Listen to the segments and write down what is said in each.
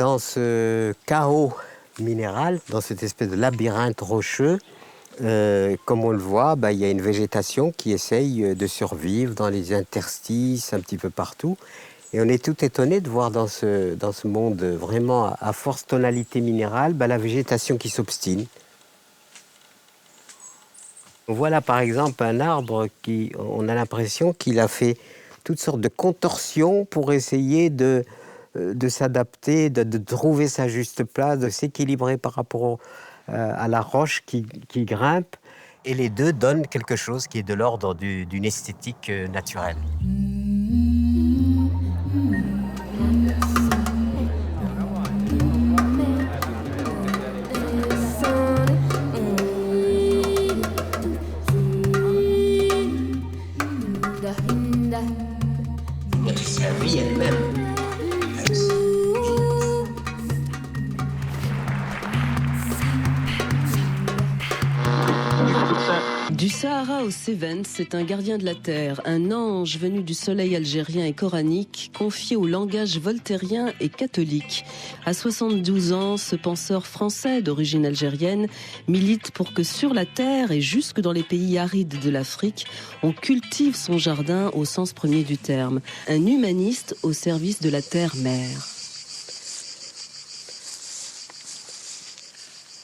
Dans ce chaos minéral, dans cette espèce de labyrinthe rocheux, comme on le voit, il y a une végétation qui essaye de survivre dans les interstices, un petit peu partout. Et on est tout étonné de voir dans ce monde vraiment à forte tonalité minérale, la végétation qui s'obstine. On voit là par exemple un arbre qui, on a l'impression qu'il a fait toutes sortes de contorsions pour essayer de s'adapter, de trouver sa juste place, de s'équilibrer par rapport à la roche qui grimpe. Et les deux donnent quelque chose qui est de l'ordre d'une esthétique naturelle. La vie elle-même. Du Sahara au Cévennes, c'est un gardien de la terre, un ange venu du soleil algérien et coranique, confié au langage voltairien et catholique. À 72 ans, ce penseur français d'origine algérienne milite pour que sur la terre et jusque dans les pays arides de l'Afrique, on cultive son jardin au sens premier du terme. Un humaniste au service de la terre-mère.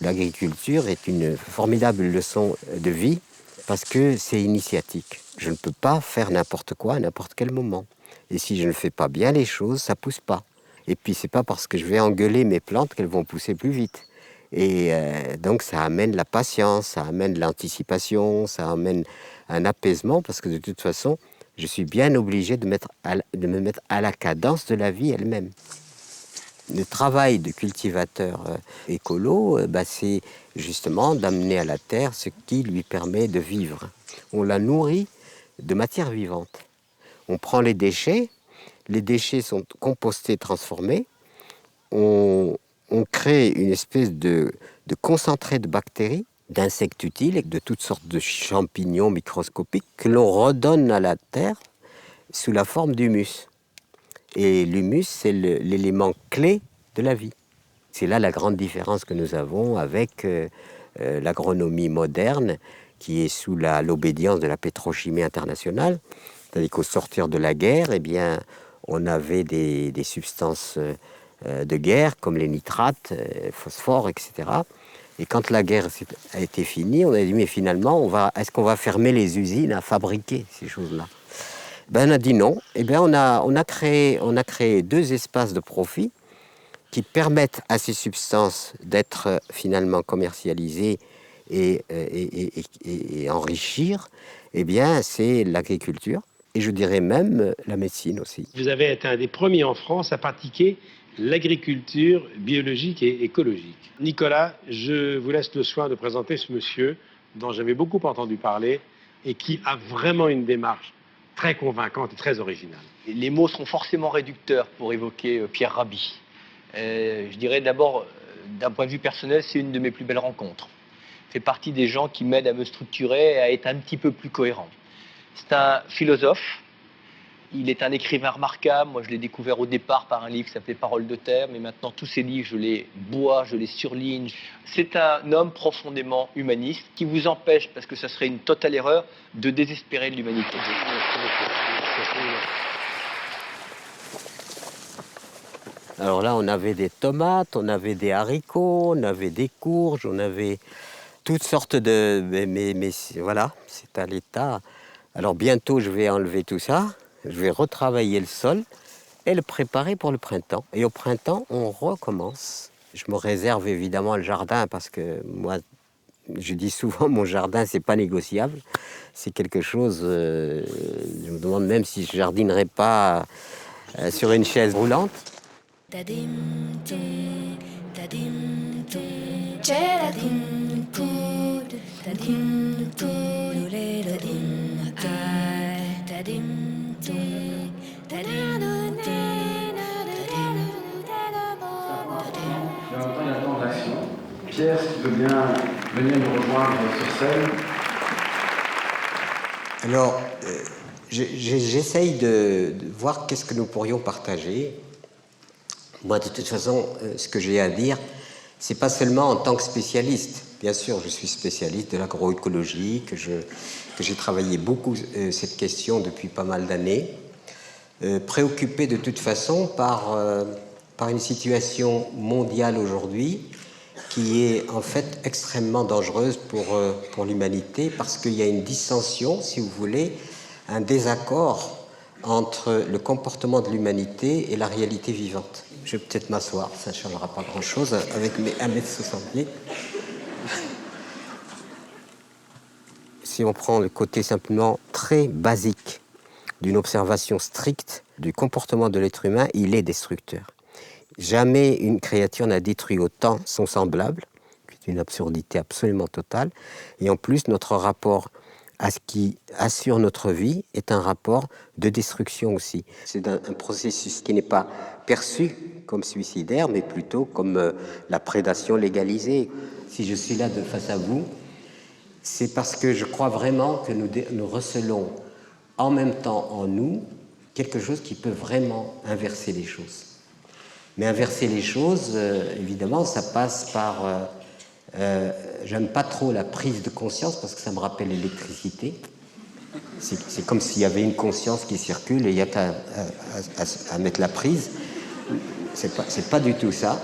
L'agriculture est une formidable leçon de vie parce que c'est initiatique. Je ne peux pas faire n'importe quoi à n'importe quel moment. Et si je ne fais pas bien les choses, ça ne pousse pas. Et puis, c'est pas parce que je vais engueuler mes plantes qu'elles vont pousser plus vite. Et donc, ça amène la patience, ça amène l'anticipation, ça amène un apaisement parce que de toute façon, je suis bien obligé de me mettre à la cadence de la vie elle-même. Le travail de cultivateur écolo, c'est justement d'amener à la terre ce qui lui permet de vivre. On la nourrit de matière vivante. On prend les déchets sont compostés, transformés. On crée une espèce de concentré de bactéries, d'insectes utiles et de toutes sortes de champignons microscopiques que l'on redonne à la terre sous la forme d'humus. Et l'humus, c'est l'élément clé de la vie. C'est là la grande différence que nous avons avec l'agronomie moderne qui est sous l'obédience de la pétrochimie internationale. C'est-à-dire qu'au sortir de la guerre, on avait des substances de guerre comme les nitrates, phosphore, etc. Et quand la guerre a été finie, on a dit mais finalement, est-ce qu'on va fermer les usines à fabriquer ces choses-là ? On a dit non. On a créé deux espaces de profit qui permettent à ces substances d'être finalement commercialisées et enrichir. C'est l'agriculture et je dirais même la médecine aussi. Vous avez été un des premiers en France à pratiquer l'agriculture biologique et écologique. Nicolas, je vous laisse le soin de présenter ce monsieur dont j'avais beaucoup entendu parler et qui a vraiment une démarche très convaincante et très originale. Les mots sont forcément réducteurs pour évoquer Pierre Rabhi. Je dirais d'abord, d'un point de vue personnel, c'est une de mes plus belles rencontres. Il fait partie des gens qui m'aident à me structurer et à être un petit peu plus cohérent. C'est un philosophe, il est un écrivain remarquable. Moi, je l'ai découvert au départ par un livre qui s'appelait Paroles de terre, mais maintenant, tous ces livres, je les bois, je les surligne. C'est un homme profondément humaniste qui vous empêche, parce que ça serait une totale erreur, de désespérer de l'humanité. Alors là, on avait des tomates, on avait des haricots, on avait des courges, on avait toutes sortes de... Mais voilà, c'est à l'état. Alors bientôt, je vais enlever tout ça, je vais retravailler le sol et le préparer pour le printemps. Et au printemps, on recommence. Je me réserve évidemment le jardin parce que moi, je dis souvent, mon jardin, c'est pas négociable. C'est quelque chose... je me demande même si je jardinerais pas sur une chaise roulante. Pierre, si tu veux bien venir nous rejoindre sur scène. Alors, j'essaye de voir qu'est-ce que nous pourrions partager. Moi, de toute façon, ce que j'ai à dire, c'est pas seulement en tant que spécialiste. Bien sûr, je suis spécialiste de l'agroécologie, que j'ai travaillé beaucoup cette question depuis pas mal d'années, préoccupé de toute façon par une situation mondiale aujourd'hui qui est en fait extrêmement dangereuse pour l'humanité, parce qu'il y a une dissension, si vous voulez, un désaccord entre le comportement de l'humanité et la réalité vivante. Je vais peut-être m'asseoir, ça ne changera pas grand-chose avec mes 1,60 m. Si on prend le côté simplement très basique d'une observation stricte du comportement de l'être humain, il est destructeur. Jamais une créature n'a détruit autant son semblable, c'est une absurdité absolument totale, et en plus notre rapport à ce qui assure notre vie est un rapport de destruction aussi. C'est un processus qui n'est pas perçu comme suicidaire, mais plutôt comme la prédation légalisée. Si je suis là de face à vous, c'est parce que je crois vraiment que nous recelons en même temps en nous quelque chose qui peut vraiment inverser les choses. Mais inverser les choses, évidemment, ça passe par... j'aime pas trop la prise de conscience parce que ça me rappelle l'électricité. C'est comme s'il y avait une conscience qui circule et il n'y a qu'à mettre la prise. C'est pas du tout ça.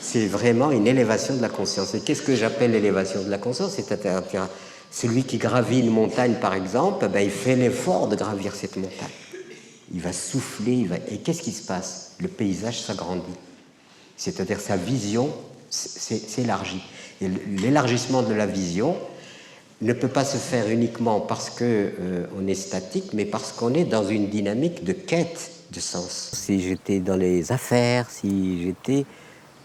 C'est vraiment une élévation de la conscience. Et qu'est-ce que j'appelle l'élévation de la conscience? C'est-à-dire celui qui gravit une montagne, par exemple, il fait l'effort de gravir cette montagne. Il va souffler, et qu'est-ce qui se passe? Le paysage s'agrandit. C'est-à-dire sa vision s'élargit. Et l'élargissement de la vision ne peut pas se faire uniquement parce qu'on est statique, mais parce qu'on est dans une dynamique de quête de sens. Si j'étais dans les affaires, si j'étais...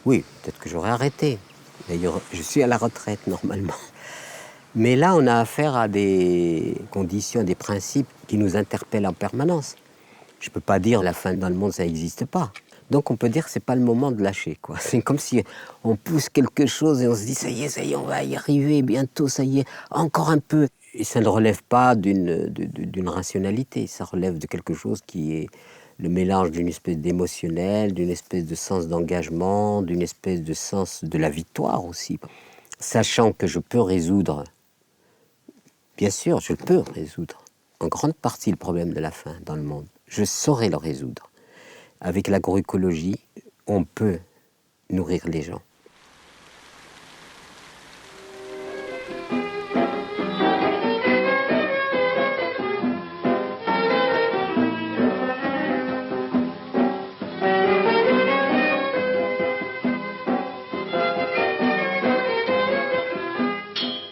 Oui, peut-être que j'aurais arrêté. D'ailleurs, je suis à la retraite normalement. Mais là, on a affaire à des conditions, des principes qui nous interpellent en permanence. Je ne peux pas dire la fin dans le monde, ça n'existe pas. Donc on peut dire que ce n'est pas le moment de lâcher, quoi. C'est comme si on pousse quelque chose et on se dit ça y est, on va y arriver bientôt, ça y est, encore un peu. Et ça ne relève pas d'une rationalité, ça relève de quelque chose qui est le mélange d'une espèce d'émotionnel, d'une espèce de sens d'engagement, d'une espèce de sens de la victoire aussi. Sachant que je peux résoudre, bien sûr, je peux résoudre en grande partie le problème de la faim dans le monde. Je saurais le résoudre. Avec l'agroécologie, on peut nourrir les gens.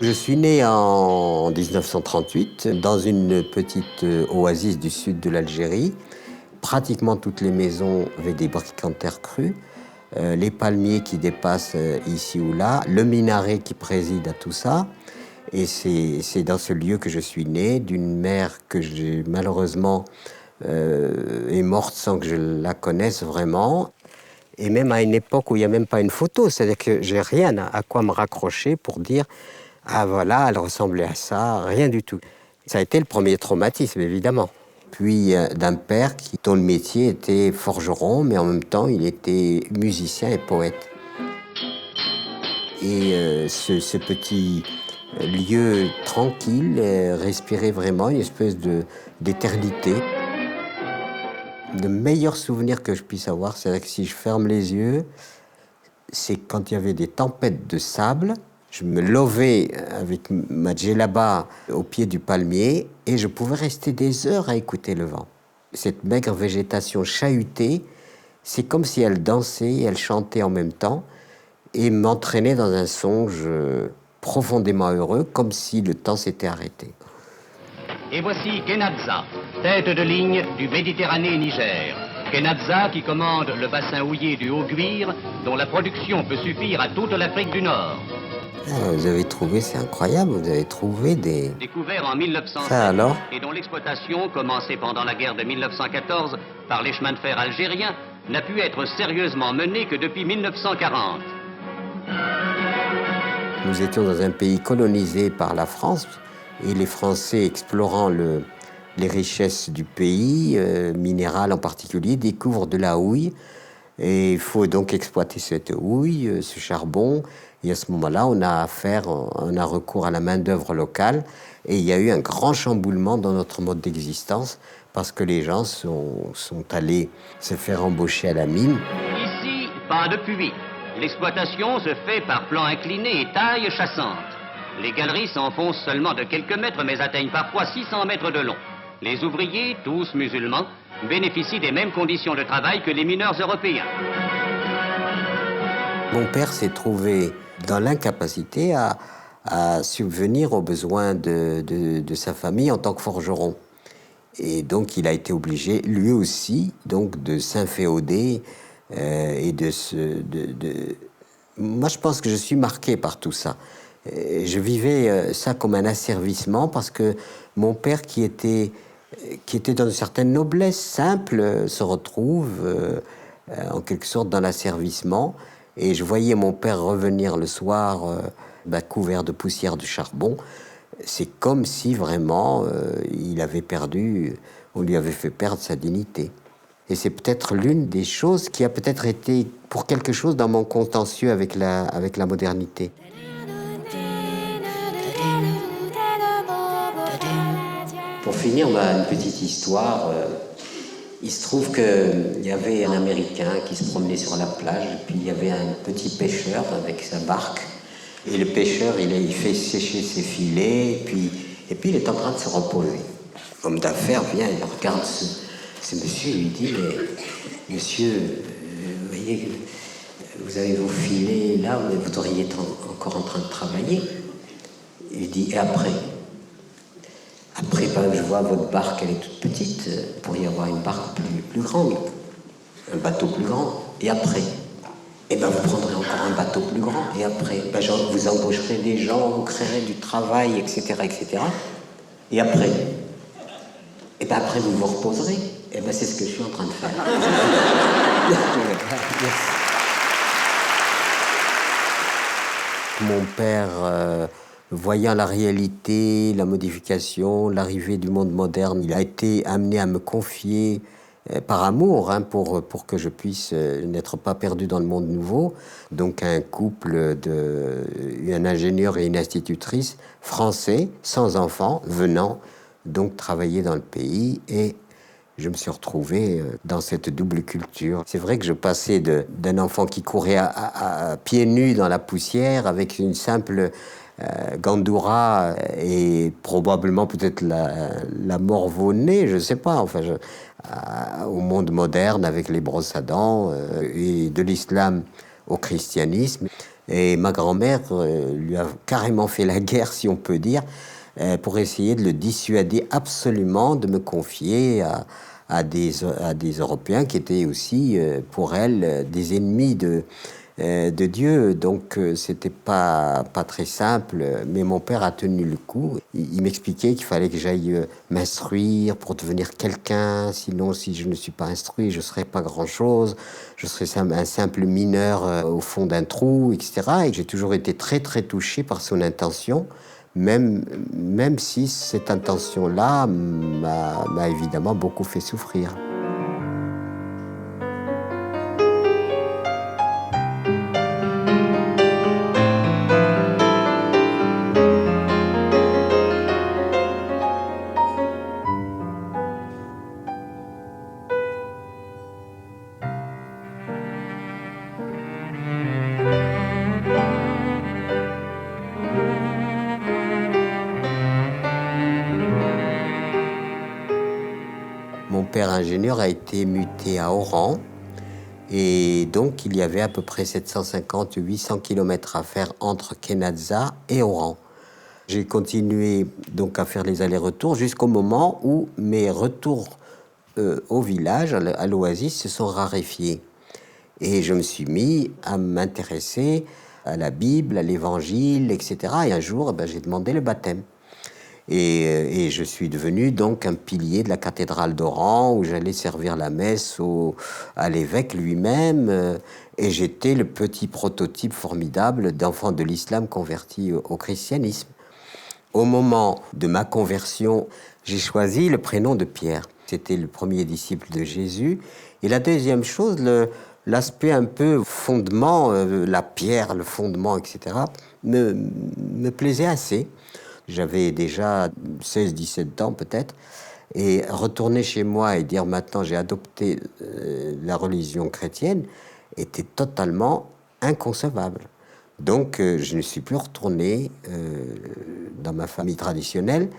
Je suis né en 1938 dans une petite oasis du sud de l'Algérie. Pratiquement toutes les maisons avaient des briques en terre crue, les palmiers qui dépassent ici ou là, le minaret qui préside à tout ça. Et c'est dans ce lieu que je suis né, d'une mère que j'ai malheureusement est morte sans que je la connaisse vraiment. Et même à une époque où il n'y a même pas une photo, c'est-à-dire que j'ai rien à quoi me raccrocher pour dire « Ah voilà, elle ressemblait à ça », rien du tout. Ça a été le premier traumatisme, évidemment. Puis d'un père dont le métier était forgeron, mais en même temps, il était musicien et poète. Et ce petit lieu tranquille respirait vraiment une espèce d'éternité. Le meilleur souvenir que je puisse avoir, c'est que si je ferme les yeux, c'est quand il y avait des tempêtes de sable. Je me lovais avec ma djellaba au pied du palmier et je pouvais rester des heures à écouter le vent. Cette maigre végétation chahutée, c'est comme si elle dansait et elle chantait en même temps et m'entraînait dans un songe profondément heureux, comme si le temps s'était arrêté. Et voici Kenadza, tête de ligne du Méditerranée-Niger. Kenadza qui commande le bassin houillé du Haut-Guir, dont la production peut suffire à toute l'Afrique du Nord. Vous avez trouvé, c'est incroyable, vous avez trouvé des... Découvert en 1907 alors et dont l'exploitation, commencée pendant la guerre de 1914 par les chemins de fer algériens, n'a pu être sérieusement menée que depuis 1940. Nous étions dans un pays colonisé par la France et les Français, explorant les richesses du pays, minérales en particulier, découvrent de la houille Et il faut donc exploiter cette houille, ce charbon. Et à ce moment-là, on a recours à la main-d'œuvre locale. Et il y a eu un grand chamboulement dans notre mode d'existence parce que les gens sont allés se faire embaucher à la mine. Ici, pas de puits. L'exploitation se fait par plan incliné et taille chassante. Les galeries s'enfoncent seulement de quelques mètres, mais atteignent parfois 600 mètres de long. Les ouvriers, tous musulmans, bénéficient des mêmes conditions de travail que les mineurs européens. Mon père s'est trouvé dans l'incapacité à subvenir aux besoins de sa famille en tant que forgeron. Et donc il a été obligé, lui aussi, donc, de s'inféoder et Moi, je pense que je suis marqué par tout ça. Je vivais ça comme un asservissement parce que mon père, qui était dans une certaine noblesse simple, se retrouve en quelque sorte dans l'asservissement. Et je voyais mon père revenir le soir couvert de poussière de charbon. C'est comme si vraiment on lui avait fait perdre sa dignité. Et c'est peut-être l'une des choses qui a peut-être été pour quelque chose dans mon contentieux avec la modernité. Pour finir, une petite histoire. Il se trouve qu'il y avait un Américain qui se promenait sur la plage, et puis il y avait un petit pêcheur avec sa barque. Et le pêcheur, il fait sécher ses filets, et puis il est en train de se reposer. L'homme d'affaires vient, il regarde ce monsieur, il lui dit, mais monsieur, vous voyez, vous avez vos filets là, vous devriez être encore en train de travailler. Il dit, et après? Après, je vois votre barque, elle est toute petite, vous pourriez avoir une barque plus grande, un bateau plus grand. Et après? Eh bien, vous prendrez encore un bateau plus grand. Et après? Vous embaucherez des gens, vous créerez du travail, etc., etc. Et après? Et bien, après, vous vous reposerez. Et bien, c'est ce que je suis en train de faire. Mon père... voyant la réalité, la modification, l'arrivée du monde moderne, il a été amené à me confier par amour, pour que je puisse n'être pas perdu dans le monde nouveau. Donc un couple un ingénieur et une institutrice français, sans enfants, venant donc travailler dans le pays, et je me suis retrouvé dans cette double culture. C'est vrai que je passais d'un enfant qui courait à pieds nus dans la poussière avec une simple gandoura et probablement peut-être la morve-au-nez, je ne sais pas, au monde moderne avec les brosses à dents et de l'islam au christianisme. Et ma grand-mère lui a carrément fait la guerre, si on peut dire, pour essayer de le dissuader absolument de me confier à des Européens qui étaient aussi, pour elle, des ennemis de Dieu. Donc c'était pas très simple, mais mon père a tenu le coup. Il m'expliquait qu'il fallait que j'aille m'instruire pour devenir quelqu'un, sinon si je ne suis pas instruit, je serais pas grand-chose, je serais un simple mineur au fond d'un trou, etc. Et j'ai toujours été très très touché par son intention, même si cette intention-là m'a évidemment beaucoup fait souffrir. Mon père ingénieur a été muté à Oran, et donc il y avait à peu près 750-800 km à faire entre Kenadsa et Oran. J'ai continué donc à faire les allers-retours jusqu'au moment où mes retours au village, à l'oasis, se sont raréfiés. Et je me suis mis à m'intéresser à la Bible, à l'Évangile, etc. Et un jour, j'ai demandé le baptême. Et je suis devenu donc un pilier de la cathédrale d'Oran, où j'allais servir la messe à l'évêque lui-même. Et j'étais le petit prototype formidable d'enfant de l'islam converti au christianisme. Au moment de ma conversion, j'ai choisi le prénom de Pierre. C'était le premier disciple de Jésus. Et la deuxième chose, l'aspect un peu fondement, la pierre, le fondement, etc., me plaisait assez. J'avais déjà 16-17 ans peut-être, et retourner chez moi et dire maintenant j'ai adopté la religion chrétienne était totalement inconcevable. Donc je ne suis plus retourné dans ma famille traditionnelle.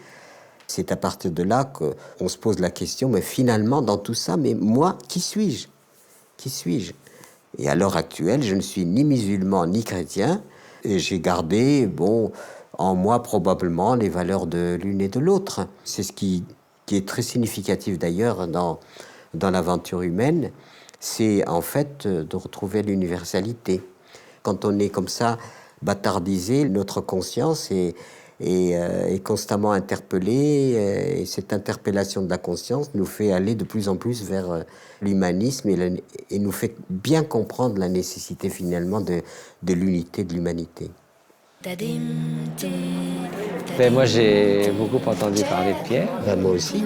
C'est à partir de là qu'on se pose la question, mais finalement dans tout ça, mais moi, qui suis-je ? Qui suis-je ? Et à l'heure actuelle, je ne suis ni musulman ni chrétien, et j'ai gardé, en moi probablement les valeurs de l'une et de l'autre. C'est ce qui est très significatif d'ailleurs dans l'aventure humaine, c'est en fait de retrouver l'universalité. Quand on est comme ça bâtardisé, notre conscience est constamment interpellée, et cette interpellation de la conscience nous fait aller de plus en plus vers l'humanisme et nous fait bien comprendre la nécessité finalement de l'unité de l'humanité. Ben moi, j'ai beaucoup entendu parler de Pierre. Ben moi aussi.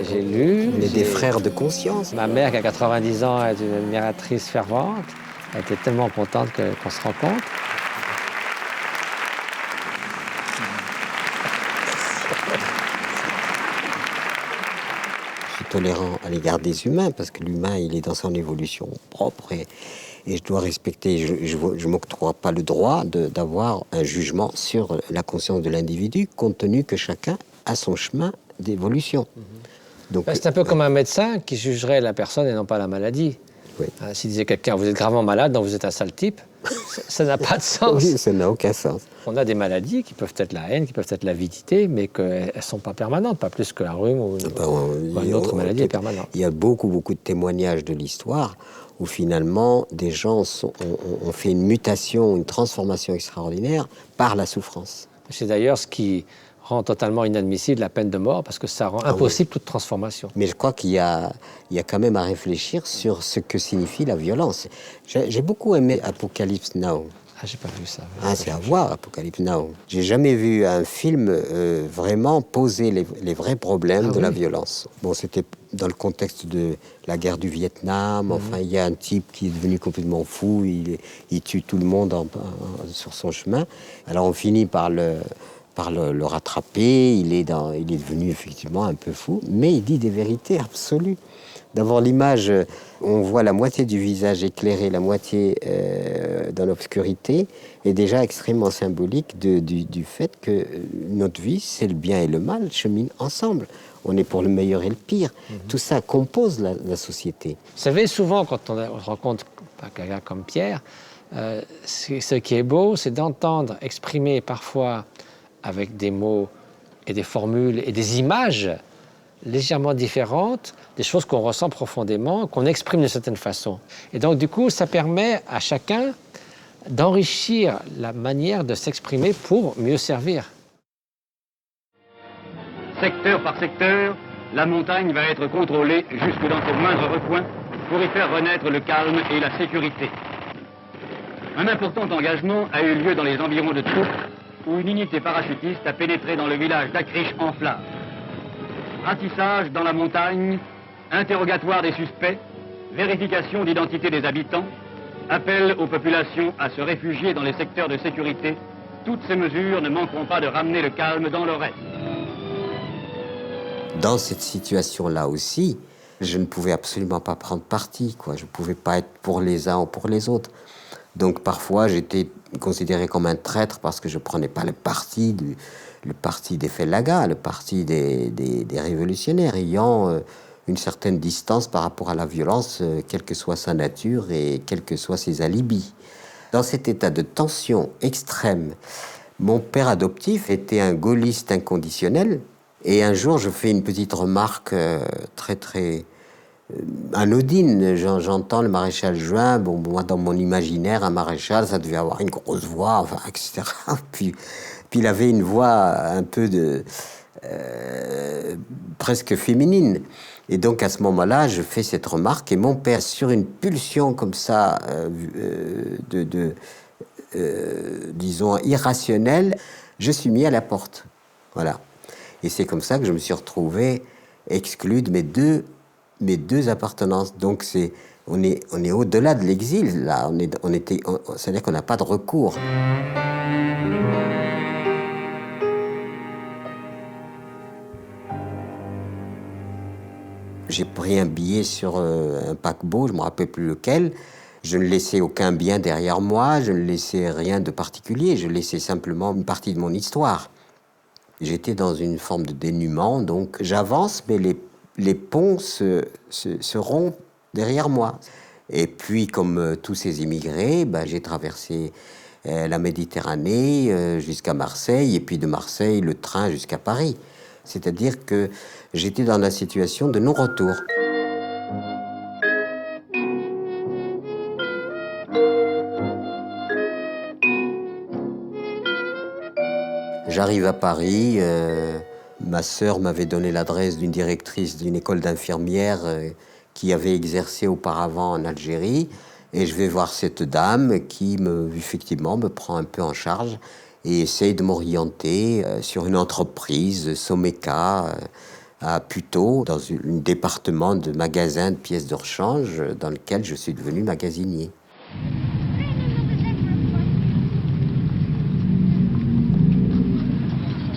J'ai lu. On est des frères de conscience. Ma mère, qui a 90 ans, est une admiratrice fervente. Elle était tellement contente qu'on se rencontre. Je suis tolérant à l'égard des humains, parce que l'humain, il est dans son évolution propre et je dois respecter, je ne m'octroie pas le droit d'avoir un jugement sur la conscience de l'individu, compte tenu que chacun a son chemin d'évolution. Donc, c'est un peu comme un médecin qui jugerait la personne et non pas la maladie. Oui. S'il disait quelqu'un, vous êtes gravement malade, donc vous êtes un sale type, ça n'a pas de sens. Oui, ça n'a aucun sens. On a des maladies qui peuvent être la haine, qui peuvent être l'avidité, mais qu'elles ne sont pas permanentes, pas plus que la rhume ou une autre maladie est permanente. Il y a beaucoup de témoignages de l'histoire où finalement des gens ont fait une mutation, une transformation extraordinaire par la souffrance. C'est d'ailleurs ce qui rend totalement inadmissible la peine de mort, parce que ça rend impossible toute transformation. Mais je crois qu'il y a quand même à réfléchir sur ce que signifie la violence. J'ai beaucoup aimé Apocalypse Now. Ah, j'ai pas vu ça. C'est à voir, Apocalypse Now. J'ai jamais vu un film vraiment poser les vrais problèmes de la violence. Bon, c'était dans le contexte de la guerre du Vietnam. Enfin, il y a un type qui est devenu complètement fou. Il tue tout le monde sur son chemin. Alors, on finit par le rattraper. Il est devenu effectivement un peu fou, mais il dit des vérités absolues. D'avoir l'image, on voit la moitié du visage éclairé, la moitié dans l'obscurité, est déjà extrêmement symbolique du fait que notre vie, c'est le bien et le mal, cheminent ensemble. On est pour le meilleur et le pire. Tout ça compose la société. Vous savez, souvent, quand on rencontre quelqu'un comme Pierre, ce qui est beau, c'est d'entendre exprimer parfois avec des mots et des formules et des images légèrement différentes, des choses qu'on ressent profondément, qu'on exprime d'une certaine façon. Et donc, du coup, ça permet à chacun d'enrichir la manière de s'exprimer pour mieux servir. Secteur par secteur, la montagne va être contrôlée jusque dans ses moindres recoins pour y faire renaître le calme et la sécurité. Un important engagement a eu lieu dans les environs de Tours, où une unité parachutiste a pénétré dans le village d'Acriche en flammes. Ratissage dans la montagne, interrogatoire des suspects, vérification d'identité des habitants, appel aux populations à se réfugier dans les secteurs de sécurité. Toutes ces mesures ne manqueront pas de ramener le calme dans le reste. Dans cette situation-là aussi, je ne pouvais absolument pas prendre parti, quoi. Je ne pouvais pas être pour les uns ou pour les autres. Donc parfois, j'étais considéré comme un traître parce que je ne prenais pas le parti des Félagas, le parti des révolutionnaires, ayant une certaine distance par rapport à la violence, quelle que soit sa nature et quels que soient ses alibis. Dans cet état de tension extrême, mon père adoptif était un gaulliste inconditionnel. Et un jour, je fais une petite remarque très anodine. J'entends le maréchal Juin. Bon, moi, dans mon imaginaire, un maréchal, ça devait avoir une grosse voix, enfin, etc. Puis il avait une voix un peu presque féminine. Et donc, à ce moment-là, je fais cette remarque. Et mon père, sur une pulsion comme ça, disons, irrationnelle, je suis mis à la porte. Voilà. Et c'est comme ça que je me suis retrouvé exclu de mes deux appartenances. Donc c'est On est au-delà de l'exil, là. C'est-à-dire qu'on n'a pas de recours. J'ai pris un billet sur un paquebot, je ne me rappelle plus lequel. Je ne laissais aucun bien derrière moi, je ne laissais rien de particulier, je laissais simplement une partie de mon histoire. J'étais dans une forme de dénuement, donc j'avance, mais les ponts se rompent derrière moi. Et puis, comme tous ces immigrés, j'ai traversé la Méditerranée jusqu'à Marseille, et puis de Marseille, le train jusqu'à Paris. C'est-à-dire que j'étais dans la situation de non-retour. J'arrive à Paris, ma sœur m'avait donné l'adresse d'une directrice d'une école d'infirmières qui avait exercé auparavant en Algérie, et je vais voir cette dame qui, effectivement, me prend un peu en charge et essaye de m'orienter sur une entreprise, Someca, à Puteaux, dans un département de magasin de pièces de rechange dans lequel je suis devenu magasinier.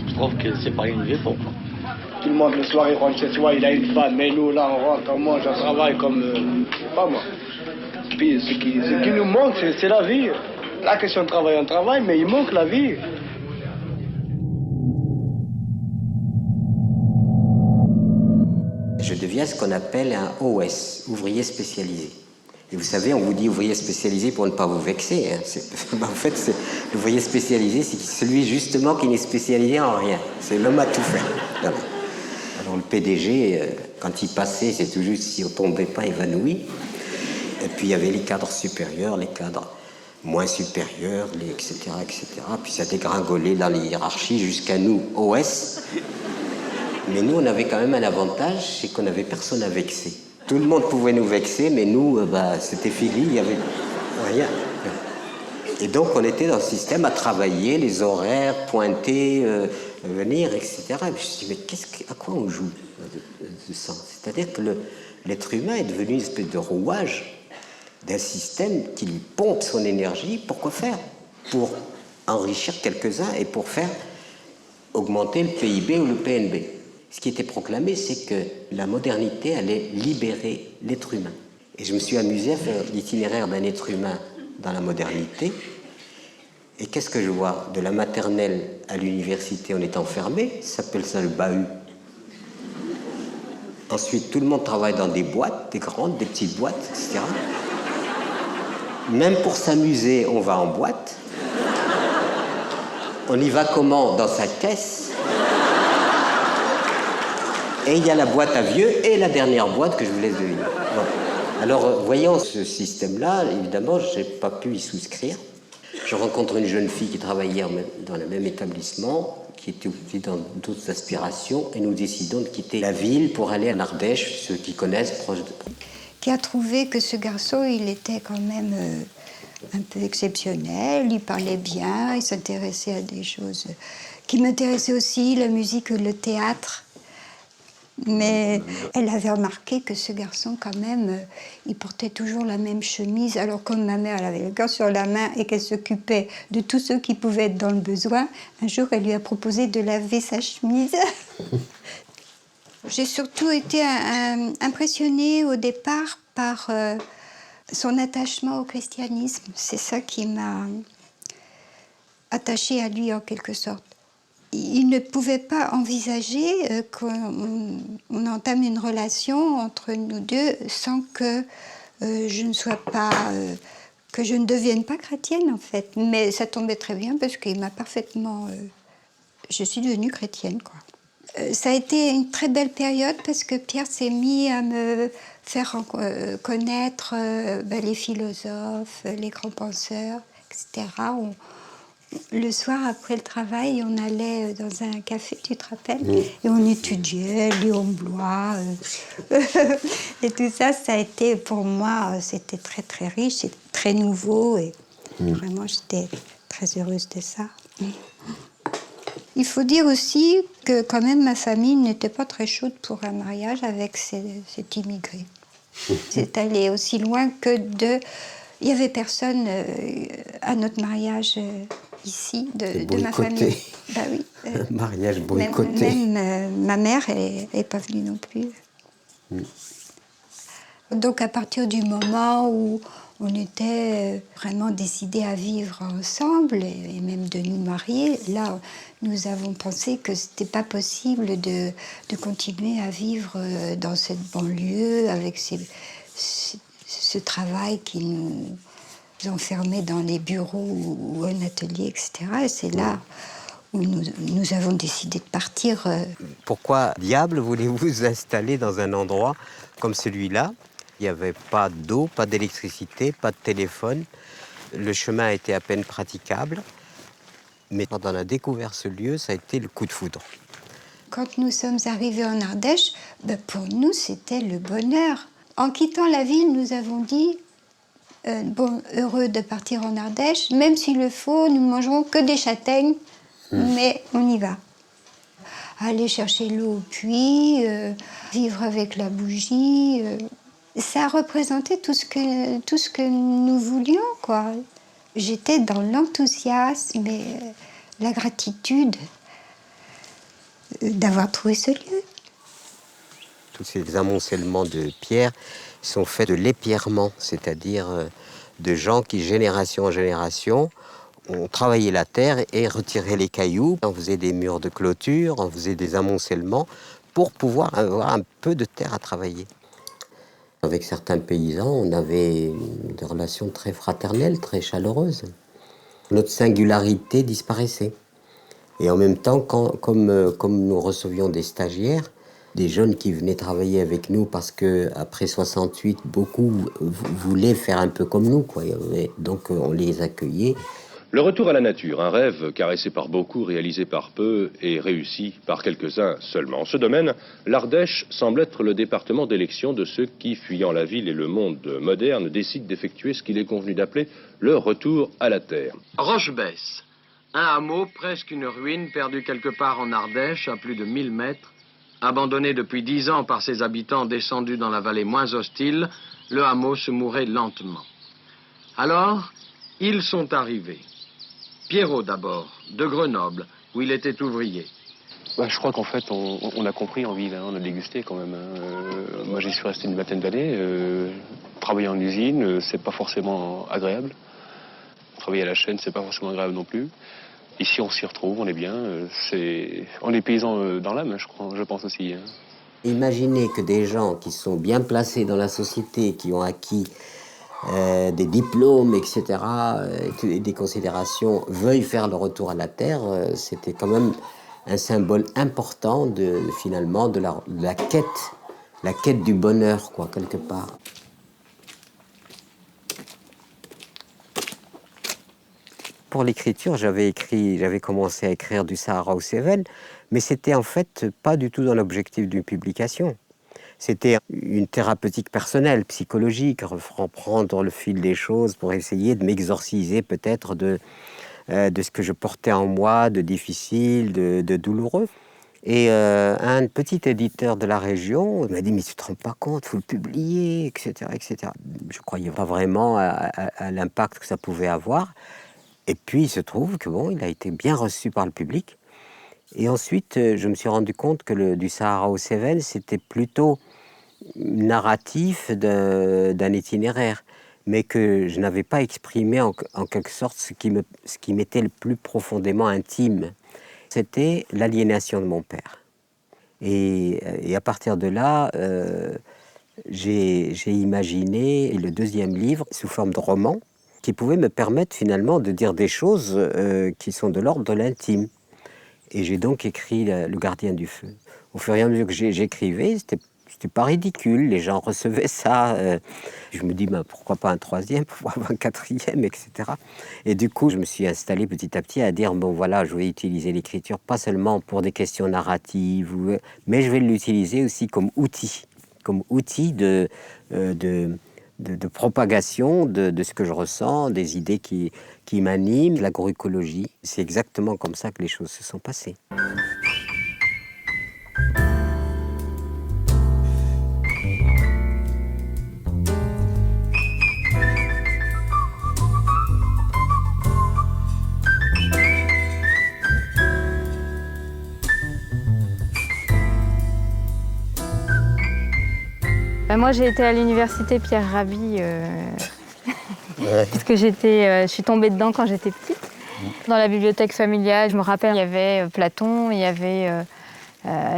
Je trouve que c'est pas une vie pour moi. Tout le monde le soir il rentre chez soi, il a une femme, mais nous là on rentre, on mange, on travaille comme pas moi. Puis ce qui nous manque c'est la vie. La question de travail, on travaille, mais il manque la vie. Je deviens ce qu'on appelle un OS, ouvrier spécialisé. Et vous savez, on vous dit ouvrier spécialisé pour ne pas vous vexer. Hein. En fait, l'ouvrier spécialisé, c'est celui justement qui n'est spécialisé en rien. C'est l'homme à tout faire. Alors le PDG, quand il passait, c'est tout juste si on ne tombait pas évanoui. Et puis il y avait les cadres supérieurs, les cadres moins supérieurs, etc., etc. Puis ça dégringolait dans les hiérarchies jusqu'à nous, OS. Mais nous, on avait quand même un avantage, c'est qu'on n'avait personne à vexer. Tout le monde pouvait nous vexer, mais nous, c'était fini, il n'y avait rien. Et donc, on était dans le système à travailler, les horaires, pointer, venir, etc. Et je me suis dit, mais à quoi on joue de ça? C'est-à-dire que l'être humain est devenu une espèce de rouage d'un système qui lui pompe son énergie. Pourquoi faire? Pour enrichir quelques-uns et pour faire augmenter le PIB ou le PNB. Ce qui était proclamé, c'est que la modernité allait libérer l'être humain. Et je me suis amusé à faire l'itinéraire d'un être humain dans la modernité. Et qu'est-ce que je vois? De la maternelle à l'université, on est enfermé, ça s'appelle ça le bahut. Ensuite, tout le monde travaille dans des boîtes, des grandes, des petites boîtes, etc. Même pour s'amuser, on va en boîte. On y va comment? Dans sa caisse. Et il y a la boîte à vieux et la dernière boîte que je vous laisse deviner. Voilà. Alors, voyant ce système-là, évidemment, je n'ai pas pu y souscrire. Je rencontre une jeune fille qui travaillait dans le même établissement, qui était aussi dans d'autres aspirations, et nous décidons de quitter la ville pour aller en Ardèche, ceux qui connaissent, proche de... Qui a trouvé que ce garçon, il était quand même un peu exceptionnel, il parlait bien, il s'intéressait à des choses qui m'intéressaient aussi, la musique, le théâtre. Mais elle avait remarqué que ce garçon, quand même, il portait toujours la même chemise. Alors, comme ma mère, elle avait le cœur sur la main et qu'elle s'occupait de tous ceux qui pouvaient être dans le besoin, un jour, elle lui a proposé de laver sa chemise. J'ai surtout été impressionnée au départ par son attachement au christianisme. C'est ça qui m'a attachée à lui, en quelque sorte. Il ne pouvait pas envisager qu'on entame une relation entre nous deux sans que je ne sois pas, que je ne devienne pas chrétienne en fait. Mais ça tombait très bien parce qu'il m'a parfaitement, je suis devenue chrétienne quoi. Ça a été une très belle période parce que Pierre s'est mis à me faire connaître les philosophes, les grands penseurs, etc. Le soir, après le travail, on allait dans un café, tu te rappelles? Et on étudiait Léon Bloy. Et tout ça, ça a été, pour moi, c'était très, très riche, c'était très nouveau. Et vraiment, j'étais très heureuse de ça. Il faut dire aussi que, quand même, ma famille n'était pas très chaude pour un mariage avec cet immigré. C'est allé aussi loin que de... Il n'y avait personne à notre mariage ici, de ma famille. Bah oui. Un mariage boycotté. Même ma mère, elle n'est pas venue non plus. Donc à partir du moment où on était vraiment décidés à vivre ensemble et même de nous marier, là, nous avons pensé que ce n'était pas possible de continuer à vivre dans cette banlieue avec ce travail qui nous enfermait dans les bureaux ou un atelier, etc. Et c'est là où nous avons décidé de partir. Pourquoi diable voulez-vous vous installer dans un endroit comme celui-là? Il n'y avait pas d'eau, pas d'électricité, pas de téléphone. Le chemin était à peine praticable. Mais quand on a découvert ce lieu, ça a été le coup de foudre. Quand nous sommes arrivés en Ardèche, pour nous, c'était le bonheur. En quittant la ville, nous avons dit, heureux de partir en Ardèche, même s'il le faut, nous ne mangerons que des châtaignes, mais on y va. Aller chercher l'eau au puits, vivre avec la bougie... ça représentait tout ce que nous voulions, quoi. J'étais dans l'enthousiasme et la gratitude d'avoir trouvé ce lieu. Tous ces amoncellements de pierres sont faits de l'épierrement, c'est-à-dire de gens qui, génération en génération, ont travaillé la terre et retiré les cailloux. On faisait des murs de clôture, on faisait des amoncellements pour pouvoir avoir un peu de terre à travailler. Avec certains paysans, on avait des relations très fraternelles, très chaleureuses. Notre singularité disparaissait. Et en même temps, comme nous recevions des stagiaires, des jeunes qui venaient travailler avec nous parce qu'après 68, beaucoup voulaient faire un peu comme nous, quoi. Donc on les accueillait. Le retour à la nature, un rêve caressé par beaucoup, réalisé par peu et réussi par quelques-uns seulement. En ce domaine, l'Ardèche semble être le département d'élection de ceux qui, fuyant la ville et le monde moderne, décident d'effectuer ce qu'il est convenu d'appeler le retour à la terre. Rochebesse, un hameau, presque une ruine, perdu quelque part en Ardèche, à plus de 1000 mètres. Abandonné depuis 10 ans par ses habitants descendus dans la vallée moins hostile, le hameau se mourait lentement. Alors, ils sont arrivés. Pierrot d'abord, de Grenoble, où il était ouvrier. Je crois qu'en fait, on a compris en ville, on a dégusté quand même. Moi, j'y suis resté une vingtaine d'années. Travailler en usine, c'est pas forcément agréable. Travailler à la chaîne, c'est pas forcément agréable non plus. Ici, on s'y retrouve, on est bien. On est paysans dans l'âme, je pense aussi. Imaginez que des gens qui sont bien placés dans la société, qui ont acquis des diplômes, etc., et des considérations, veuillent faire le retour à la terre, c'était quand même un symbole important finalement de la quête du bonheur, quoi, quelque part. Pour l'écriture, j'avais commencé à écrire du Sahara aux Cévennes, mais c'était en fait pas du tout dans l'objectif d'une publication. C'était une thérapeutique personnelle, psychologique, reprendre le fil des choses pour essayer de m'exorciser peut-être de ce que je portais en moi, de difficile, de douloureux. Et un petit éditeur de la région m'a dit « Mais tu te rends pas compte, il faut le publier, etc. etc. » Je ne croyais pas vraiment à l'impact que ça pouvait avoir. Et puis il se trouve que il a été bien reçu par le public. Et ensuite, je me suis rendu compte que du Sahara aux Cévennes, c'était plutôt narratif d'un itinéraire, mais que je n'avais pas exprimé en quelque sorte ce qui m'était le plus profondément intime. C'était l'aliénation de mon père. Et à partir de là, j'ai imaginé le deuxième livre sous forme de roman, qui pouvait me permettre finalement de dire des choses qui sont de l'ordre de l'intime. Et j'ai donc écrit Le Gardien du Feu. Au fur et à mesure que j'écrivais, c'était pas ridicule, les gens recevaient ça. Je me dis, pourquoi pas un troisième, pourquoi pas un quatrième, etc. Et du coup, je me suis installé petit à petit à dire, je vais utiliser l'écriture pas seulement pour des questions narratives, mais je vais l'utiliser aussi comme outil de propagation de ce que je ressens, des idées qui m'animent, l'agroécologie. C'est exactement comme ça que les choses se sont passées. Moi, j'ai été à l'université Pierre Rabhi, parce que je suis tombée dedans quand j'étais petite. Dans la bibliothèque familiale, je me rappelle, il y avait Platon, il y avait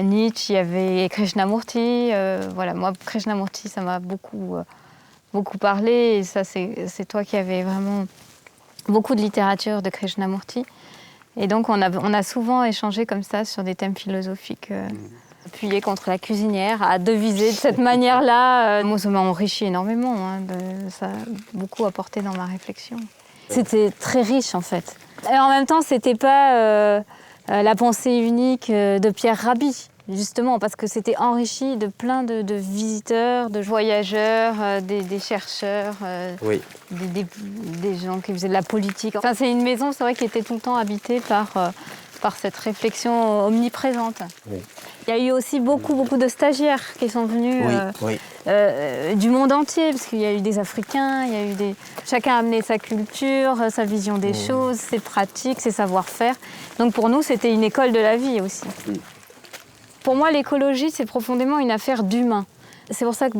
Nietzsche, il y avait Krishnamurti. Voilà, moi, Krishnamurti, ça m'a beaucoup parlé. Et ça, c'est toi qui avais vraiment beaucoup de littérature de Krishnamurti. Et donc, on a souvent échangé comme ça sur des thèmes philosophiques. Appuyé contre la cuisinière, à deviser de cette manière-là. Moi, ça m'a enrichi énormément. Ça a beaucoup apporté dans ma réflexion. C'était très riche, en fait. Et en même temps, c'était pas la pensée unique de Pierre Rabhi, justement, parce que c'était enrichi de plein de visiteurs, de voyageurs, des chercheurs, oui. des gens qui faisaient de la politique. Enfin, c'est une maison, c'est vrai, qui était tout le temps habitée par cette réflexion omniprésente. Oui. Il y a eu aussi beaucoup de stagiaires qui sont venus du monde entier, parce qu'il y a eu des Africains, il y a eu chacun a amené sa culture, sa vision des choses, ses pratiques, ses savoir-faire. Donc pour nous, c'était une école de la vie aussi. Pour moi, l'écologie, c'est profondément une affaire d'humain. C'est pour ça que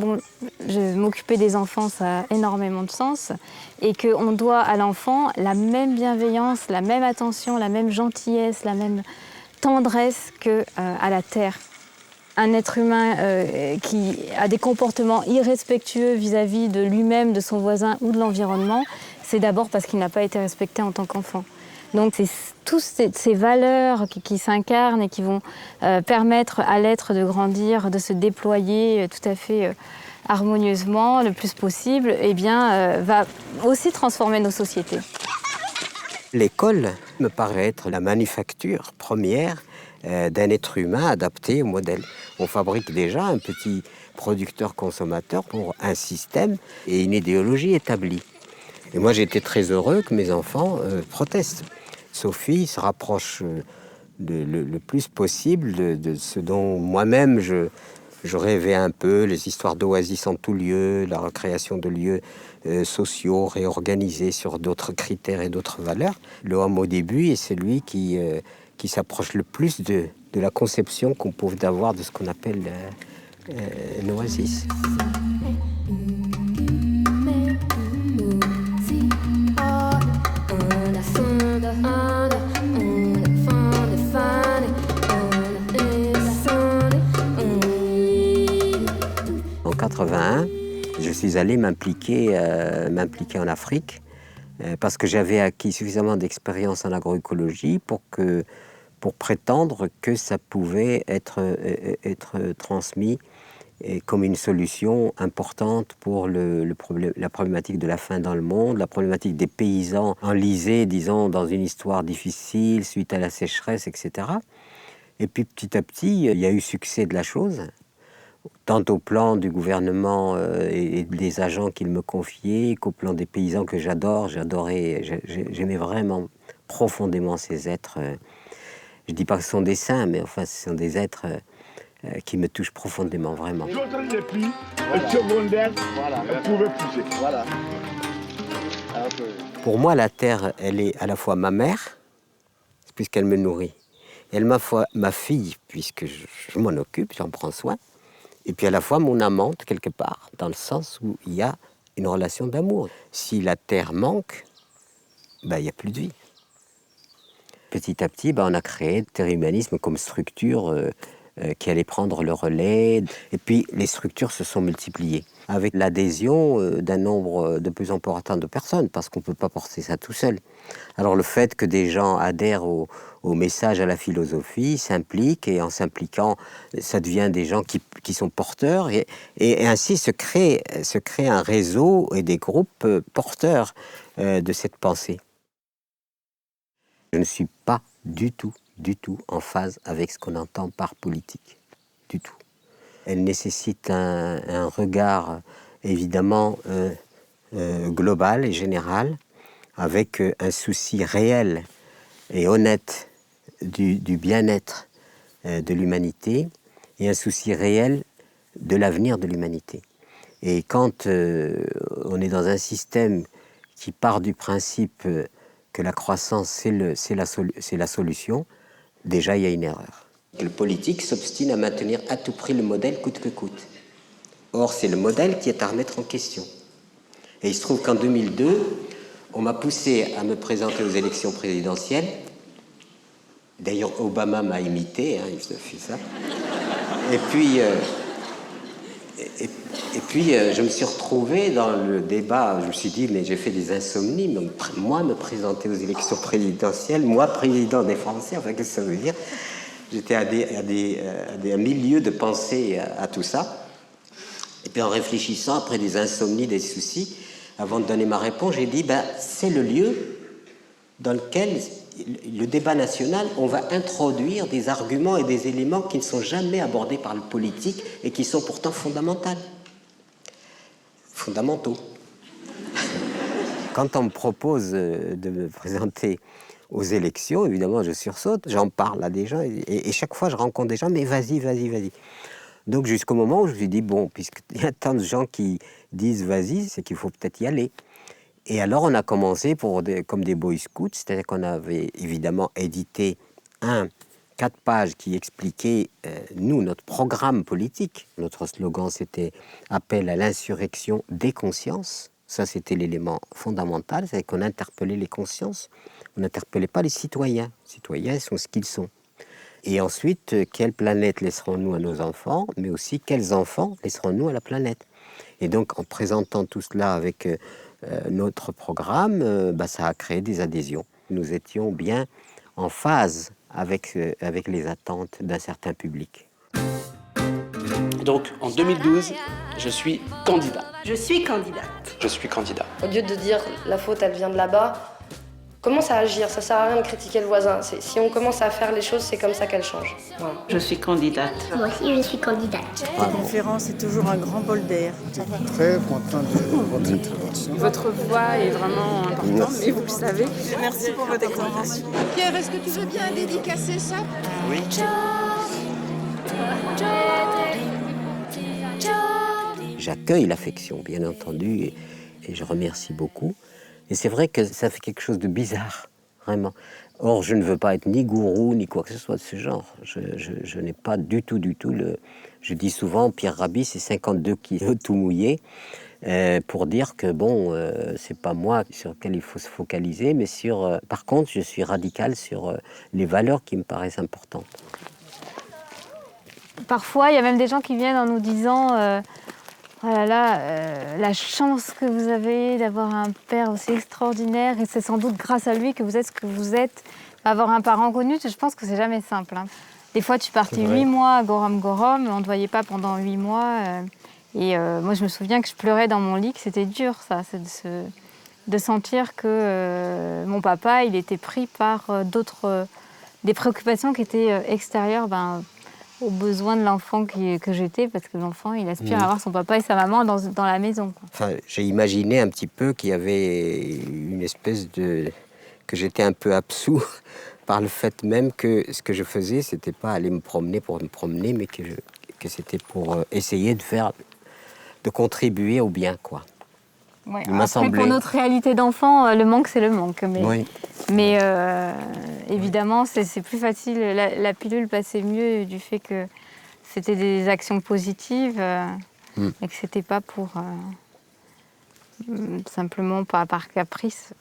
m'occuper des enfants, ça a énormément de sens. Et qu'on doit à l'enfant la même bienveillance, la même attention, la même gentillesse, la même tendresse qu'à la terre. Un être humain qui a des comportements irrespectueux vis-à-vis de lui-même, de son voisin ou de l'environnement, c'est d'abord parce qu'il n'a pas été respecté en tant qu'enfant. Donc c'est toutes ces valeurs qui s'incarnent et qui vont permettre à l'être de grandir, de se déployer tout à fait harmonieusement le plus possible, va aussi transformer nos sociétés. L'école me paraît être la manufacture première d'un être humain adapté au modèle. On fabrique déjà un petit producteur-consommateur pour un système et une idéologie établie. Et moi, j'ai été très heureux que mes enfants protestent. Sophie se rapproche le plus possible de ce dont moi-même je rêvais un peu, les histoires d'oasis en tout lieu, la recréation de lieux sociaux réorganisés sur d'autres critères et d'autres valeurs. Le homme au début est celui qui s'approche le plus de la conception qu'on peut avoir de ce qu'on appelle une oasis. En 81, je suis allé m'impliquer en Afrique parce que j'avais acquis suffisamment d'expérience en agroécologie pour prétendre que ça pouvait être transmis comme une solution importante pour la problématique de la faim dans le monde, la problématique des paysans enlisés, disons, dans une histoire difficile suite à la sécheresse, etc. Et puis petit à petit, il y a eu succès de la chose, tant au plan du gouvernement et des agents qu'il me confiait, qu'au plan des paysans que j'aimais vraiment profondément ces êtres. Je ne dis pas que ce sont des saints, mais enfin, ce sont des êtres qui me touchent profondément, vraiment. Pour moi, la terre, elle est à la fois ma mère, puisqu'elle me nourrit, et elle ma fille, puisque je m'en occupe, j'en prends soin, et puis à la fois mon amante, quelque part, dans le sens où il y a une relation d'amour. Si la terre manque, il n'y a plus de vie. Petit à petit, on a créé Terre Humanisme comme structure qui allait prendre le relais. Et puis, les structures se sont multipliées avec l'adhésion d'un nombre de plus important de personnes, parce qu'on ne peut pas porter ça tout seul. Alors, le fait que des gens adhèrent au message, à la philosophie, s'impliquent, et en s'impliquant, ça devient des gens qui sont porteurs, et ainsi se crée un réseau et des groupes porteurs de cette pensée. Je ne suis pas du tout en phase avec ce qu'on entend par politique. Du tout. Elle nécessite un regard évidemment global et général, avec un souci réel et honnête du bien-être de l'humanité et un souci réel de l'avenir de l'humanité. Et quand on est dans un système qui part du principe que la croissance, c'est la solution, déjà il y a une erreur. Le politique s'obstine à maintenir à tout prix le modèle coûte que coûte. Or, c'est le modèle qui est à remettre en question. Et il se trouve qu'en 2002, on m'a poussé à me présenter aux élections présidentielles. D'ailleurs, Obama m'a imité, hein, il se fait ça. Et puis, je me suis retrouvé dans le débat. Je me suis dit, mais j'ai fait des insomnies. Mais moi, me présenter aux élections présidentielles, moi, président des Français, enfin, qu'est-ce que ça veut dire? J'étais à un milieu de pensée à tout ça. Et puis, en réfléchissant, après des insomnies, des soucis, avant de donner ma réponse, j'ai dit, c'est le lieu dans lequel le débat national, on va introduire des arguments et des éléments qui ne sont jamais abordés par le politique et qui sont pourtant fondamentaux. Quand on me propose de me présenter aux élections, évidemment, je sursaute, j'en parle à des gens et chaque fois, je rencontre des gens, mais vas-y. Donc, jusqu'au moment où je me suis dit, bon, puisqu'il y a tant de gens qui disent vas-y, c'est qu'il faut peut-être y aller. Et alors, on a commencé comme des boy scouts, c'est-à-dire qu'on avait évidemment édité 4 pages qui expliquaient, notre programme politique. Notre slogan, c'était « Appel à l'insurrection des consciences ». Ça, c'était l'élément fondamental, c'est qu'on interpellait les consciences. On n'interpellait pas les citoyens. Les citoyens sont ce qu'ils sont. Et ensuite, quelle planète laisserons-nous à nos enfants, mais aussi quels enfants laisserons-nous à la planète. Et donc, en présentant tout cela avec notre programme, ça a créé des adhésions. Nous étions bien en phase avec les attentes d'un certain public. Donc, en 2012, je suis candidat. Je suis candidate. Je suis candidat. Au lieu de dire la faute, elle vient de là-bas, commence à agir. Ça sert à rien de critiquer le voisin. Si on commence à faire les choses, c'est comme ça qu'elles changent. Voilà. Je suis candidate. Moi aussi, je suis candidate. La conférence est toujours un grand bol d'air. Très content de votre intervention. Votre voix est vraiment importante, mais vous le savez. Merci pour votre intervention. Pierre, est-ce que tu veux bien dédicacer ça? Oui. J'accueille l'affection, bien entendu, et je remercie beaucoup. Et c'est vrai que ça fait quelque chose de bizarre, vraiment. Or, je ne veux pas être ni gourou, ni quoi que ce soit de ce genre. Je n'ai pas du tout le... Je dis souvent, Pierre Rabhi, c'est 52 kilos tout mouillé, pour dire que, c'est pas moi sur lequel il faut se focaliser, mais sur... par contre, je suis radical sur les valeurs qui me paraissent importantes. Parfois, il y a même des gens qui viennent en nous disant... Oh là là, la chance que vous avez d'avoir un père aussi extraordinaire et c'est sans doute grâce à lui que vous êtes ce que vous êtes. Avoir un parent connu, je pense que c'est jamais simple. Hein. Des fois, tu partais 8 mois à Gorom, on ne te voyait pas pendant 8 mois. Moi, je me souviens que je pleurais dans mon lit, que c'était dur, ça, de sentir que mon papa, il était pris par des préoccupations qui étaient extérieures aux besoins de l'enfant que j'étais, parce que l'enfant, il aspire à avoir son papa et sa maman dans la maison. Quoi. Enfin, j'ai imaginé un petit peu qu'il y avait une espèce de... que j'étais un peu absous par le fait même que ce que je faisais, c'était pas aller me promener pour me promener, mais que c'était pour essayer de contribuer au bien, quoi. Ouais, après, pour notre réalité d'enfant, le manque, c'est le manque. Mais évidemment, c'est plus facile. La pilule passait mieux du fait que c'était des actions positives et que c'était pas pour simplement par caprice.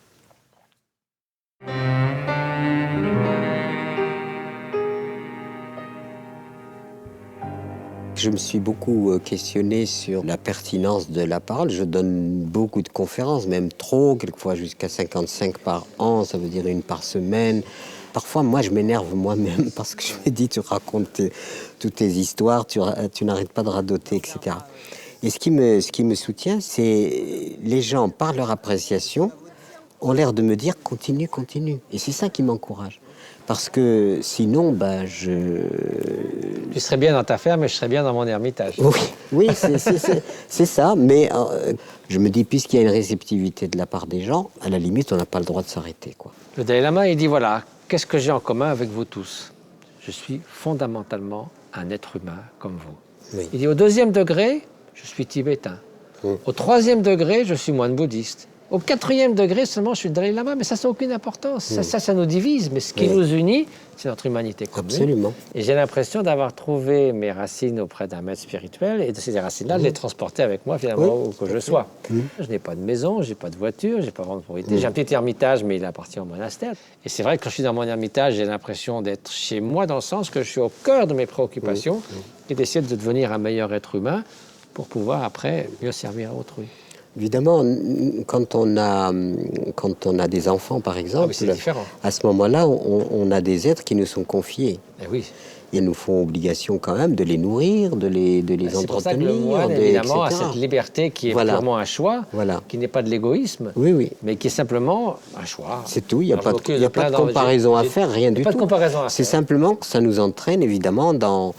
Je me suis beaucoup questionné sur la pertinence de la parole. Je donne beaucoup de conférences, même trop, quelquefois jusqu'à 55 par an, ça veut dire 1 par semaine. Parfois, moi, je m'énerve moi-même parce que je me dis, tu racontes toutes tes histoires, tu n'arrêtes pas de radoter, etc. Et ce qui me soutient, c'est les gens, par leur appréciation, ont l'air de me dire, continue. Et c'est ça qui m'encourage. Parce que sinon, Tu serais bien dans ta ferme et je serais bien dans mon ermitage. Oui, c'est ça. Mais je me dis, puisqu'il y a une réceptivité de la part des gens, à la limite, on n'a pas le droit de s'arrêter, quoi. Le Dalai Lama, il dit, voilà, qu'est-ce que j'ai en commun avec vous tous? Je suis fondamentalement un être humain comme vous. Oui. Il dit, au 2e degré, je suis tibétain. Au 3e degré, je suis moine bouddhiste. Au 4e degré seulement, je suis Dalai Lama, mais ça n'a aucune importance. Ça nous divise, mais ce qui nous unit, c'est notre humanité commune. Absolument. Et j'ai l'impression d'avoir trouvé mes racines auprès d'un maître spirituel et de ces racines-là, de les transporter avec moi finalement où que je sois. Je n'ai pas de maison, je n'ai pas de voiture, je n'ai pas vraiment de propriété. J'ai un petit ermitage, mais il appartient au monastère. Et c'est vrai que quand je suis dans mon ermitage, j'ai l'impression d'être chez moi dans le sens que je suis au cœur de mes préoccupations et d'essayer de devenir un meilleur être humain pour pouvoir après mieux servir à autrui. Évidemment, quand on a des enfants, par exemple, à ce moment-là, on a des êtres qui nous sont confiés. Eh oui. Ils nous font obligation quand même de les nourrir, de les entretenir. C'est pour ça que le moine, évidemment, a cette liberté qui est purement un choix, qui n'est pas de l'égoïsme, mais qui est simplement un choix. C'est tout, il n'y a pas de comparaison à faire, rien du tout. C'est simplement que ça nous entraîne, évidemment, dans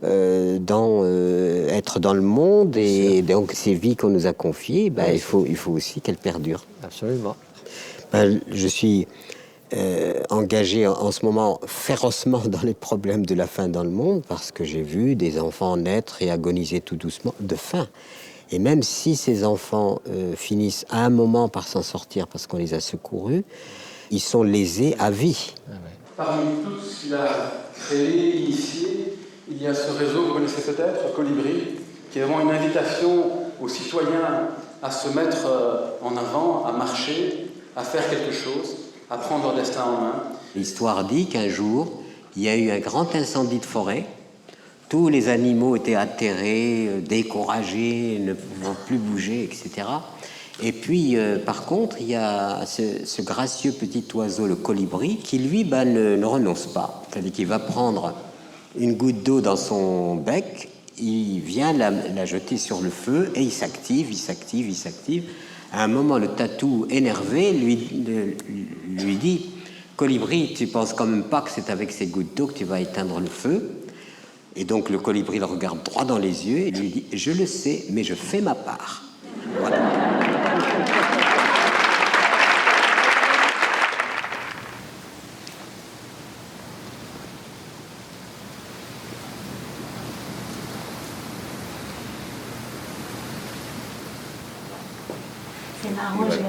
être dans le monde, et donc ces vies qu'on nous a confiées, il faut aussi qu'elles perdurent. Absolument. Je suis engagé en ce moment férocement dans les problèmes de la faim dans le monde, parce que j'ai vu des enfants naître et agoniser tout doucement de faim. Et même si ces enfants finissent à un moment par s'en sortir parce qu'on les a secourus, ils sont lésés à vie. Parmi tout ce qu'il a créé, initié, il y a ce réseau, vous connaissez peut-être, Colibri, qui est vraiment une invitation aux citoyens à se mettre en avant, à marcher, à faire quelque chose, à prendre leur destin en main. L'histoire dit qu'un jour, il y a eu un grand incendie de forêt. Tous les animaux étaient atterrés, découragés, ne pouvant plus bouger, etc. Et puis, par contre, il y a ce gracieux petit oiseau, le colibri, qui, lui, ne renonce pas. C'est-à-dire qu'il va prendre une goutte d'eau dans son bec, il vient la jeter sur le feu et il s'active. À un moment, le tatou, énervé, lui dit « Colibri, tu penses quand même pas que c'est avec ces gouttes d'eau que tu vas éteindre le feu ?» Et donc le colibri le regarde droit dans les yeux et lui dit « Je le sais, mais je fais ma part. » Voilà. C'est marrant, je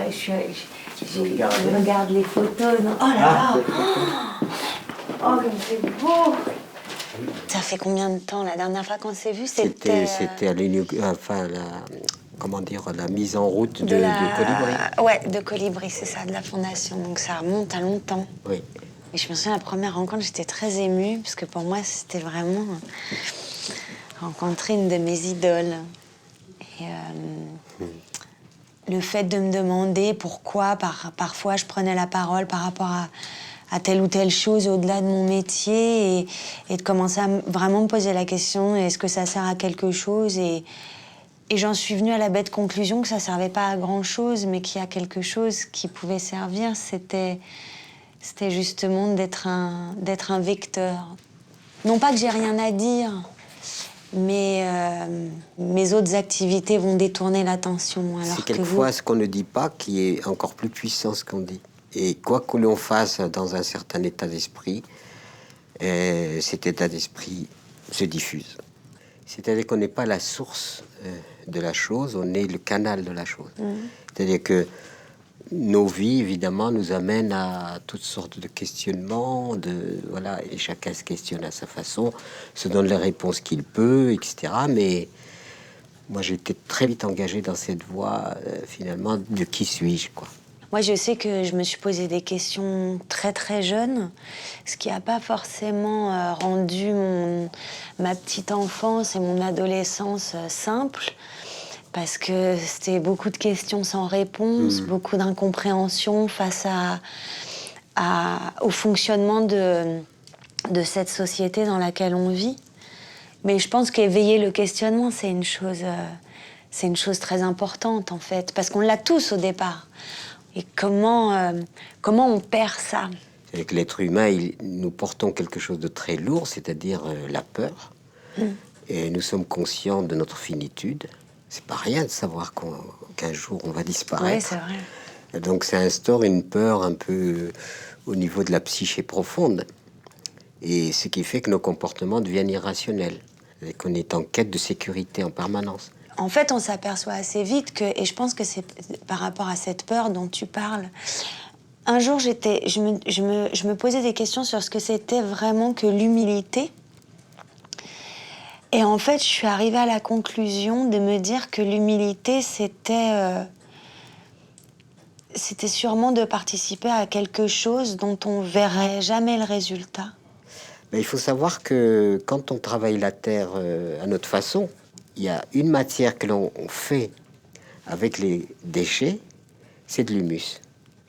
regarde les photos. Non. Oh là là! Oh, mais c'est beau! Ça fait combien de temps? La dernière fois qu'on s'est vu, c'était à la mise en route de Colibri. Ouais, de Colibri, c'est ça, de la fondation. Donc ça remonte à longtemps. Oui. Et je me souviens, la première rencontre, j'étais très émue, parce que pour moi, c'était vraiment rencontrer une de mes idoles. Et le fait de me demander pourquoi, parfois, je prenais la parole par rapport à telle ou telle chose au-delà de mon métier et de commencer à vraiment me poser la question, est-ce que ça sert à quelque chose? Et j'en suis venue à la bête conclusion que ça servait pas à grand-chose, mais qu'il y a quelque chose qui pouvait servir, c'était justement d'être un vecteur. Non pas que j'ai rien à dire, mais mes autres activités vont détourner l'attention. C'est quelquefois ce qu'on ne dit pas qui est encore plus puissant ce qu'on dit. Et quoi que l'on fasse dans un certain état d'esprit, cet état d'esprit se diffuse. C'est-à-dire qu'on n'est pas la source de la chose, on est le canal de la chose. C'est-à-dire que nos vies, évidemment, nous amènent à toutes sortes de questionnements, et chacun se questionne à sa façon, se donne les réponses qu'il peut, etc. Mais moi, j'ai été très vite engagé dans cette voie, finalement, de qui suis-je, quoi. Moi, je sais que je me suis posé des questions très, très jeune, ce qui n'a pas forcément rendu ma petite enfance et mon adolescence simple, parce que c'était beaucoup de questions sans réponse, beaucoup d'incompréhension face au fonctionnement de cette société dans laquelle on vit. Mais je pense qu'éveiller le questionnement, c'est une chose très importante, en fait, parce qu'on l'a tous au départ. Et comment on perd ça? Avec l'être humain, nous portons quelque chose de très lourd, c'est-à-dire la peur. Et nous sommes conscients de notre finitude. C'est pas rien de savoir qu'un jour on va disparaître. Oui, c'est vrai. Et donc ça instaure une peur un peu au niveau de la psyché profonde. Et ce qui fait que nos comportements deviennent irrationnels. Et qu'on est en quête de sécurité en permanence. En fait, on s'aperçoit assez vite que, et je pense que c'est par rapport à cette peur dont tu parles, un jour, je me posais des questions sur ce que c'était vraiment que l'humilité. Et en fait, je suis arrivée à la conclusion de me dire que l'humilité, c'était sûrement de participer à quelque chose dont on verrait jamais le résultat. Mais il faut savoir que quand on travaille la terre à notre façon, il y a une matière que l'on fait avec les déchets, c'est de l'humus.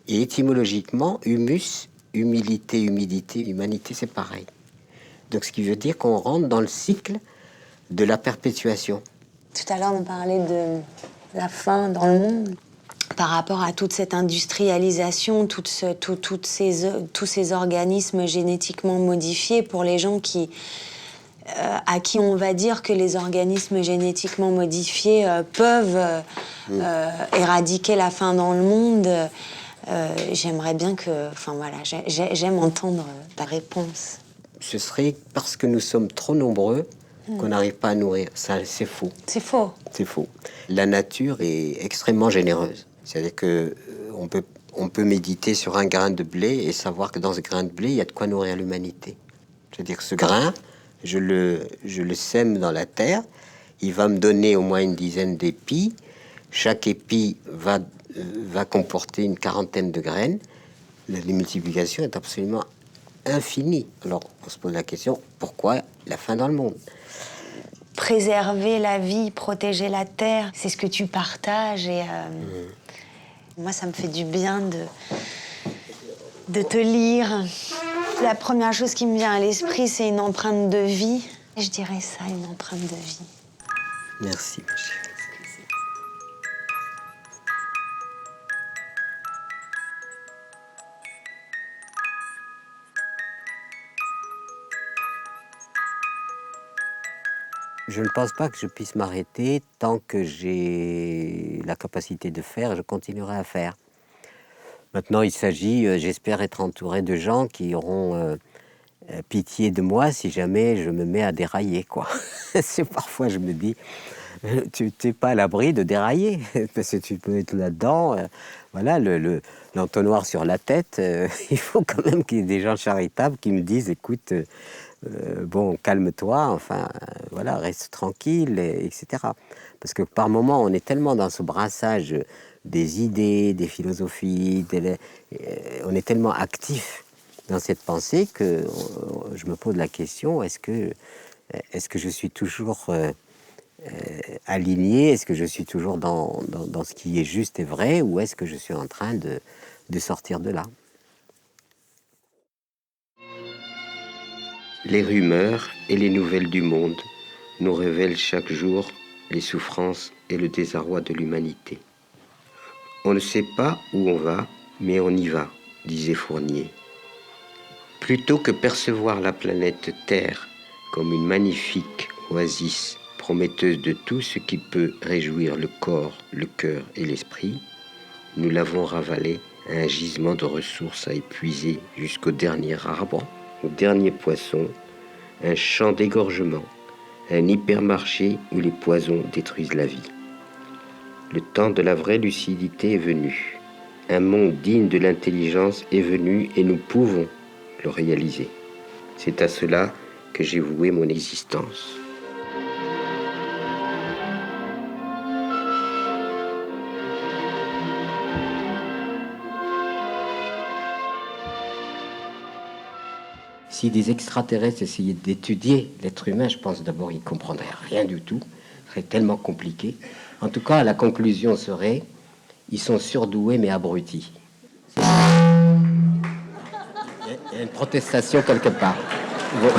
Et étymologiquement, humus, humilité, humidité, humanité, c'est pareil. Donc ce qui veut dire qu'on rentre dans le cycle de la perpétuation. Tout à l'heure, on parlait de la faim dans le monde. Par rapport à toute cette industrialisation, tous ces organismes génétiquement modifiés, pour les gens à qui on va dire que les organismes génétiquement modifiés peuvent éradiquer la faim dans le monde, j'aimerais bien que... Enfin voilà, j'aime entendre ta réponse. Ce serait parce que nous sommes trop nombreux qu'on n'arrive pas à nourrir. Ça, c'est faux. C'est faux. C'est faux. La nature est extrêmement généreuse. C'est-à-dire que on peut méditer sur un grain de blé et savoir que dans ce grain de blé, il y a de quoi nourrir l'humanité. C'est-à-dire que ce grain, je le sème dans la terre, il va me donner au moins une dizaine d'épis. Chaque épi va comporter une quarantaine de graines. La multiplication est absolument infinie. Alors, on se pose la question, pourquoi la faim dans le monde ? Préserver la vie, protéger la terre, c'est ce que tu partages. Et moi, ça me fait du bien de te lire. La première chose qui me vient à l'esprit, c'est une empreinte de vie. Je dirais ça, une empreinte de vie. Merci, ma chérie. Je ne pense pas que je puisse m'arrêter tant que j'ai la capacité de faire, je continuerai à faire. Maintenant, il s'agit, j'espère, être entouré de gens qui auront pitié de moi si jamais je me mets à dérailler, quoi. C'est parfois, je me dis, tu n'es pas à l'abri de dérailler, parce que tu peux être là-dedans, voilà, l'entonnoir sur la tête. Il faut quand même qu'il y ait des gens charitables qui me disent, écoute, bon, calme-toi, enfin, voilà, reste tranquille, etc. Parce que par moments, on est tellement dans ce brassage des idées, des philosophies, on est tellement actif dans cette pensée que je me pose la question, est-ce que je suis toujours aligné, est-ce que je suis toujours dans ce qui est juste et vrai, ou est-ce que je suis en train de sortir de là? Les rumeurs et les nouvelles du monde nous révèlent chaque jour les souffrances et le désarroi de l'humanité. On ne sait pas où on va, mais on y va, disait Fournier. Plutôt que percevoir la planète Terre comme une magnifique oasis prometteuse de tout ce qui peut réjouir le corps, le cœur et l'esprit, nous l'avons ravalée à un gisement de ressources à épuiser jusqu'au dernier arbre, au dernier poisson, un champ d'égorgement, un hypermarché où les poisons détruisent la vie. Le temps de la vraie lucidité est venu. Un monde digne de l'intelligence est venu et nous pouvons le réaliser. C'est à cela que j'ai voué mon existence. Si des extraterrestres essayaient d'étudier l'être humain, je pense d'abord qu'ils ne comprendraient rien du tout. Ce serait tellement compliqué. En tout cas, la conclusion serait, ils sont surdoués mais abrutis. Il y a une protestation quelque part. Bon.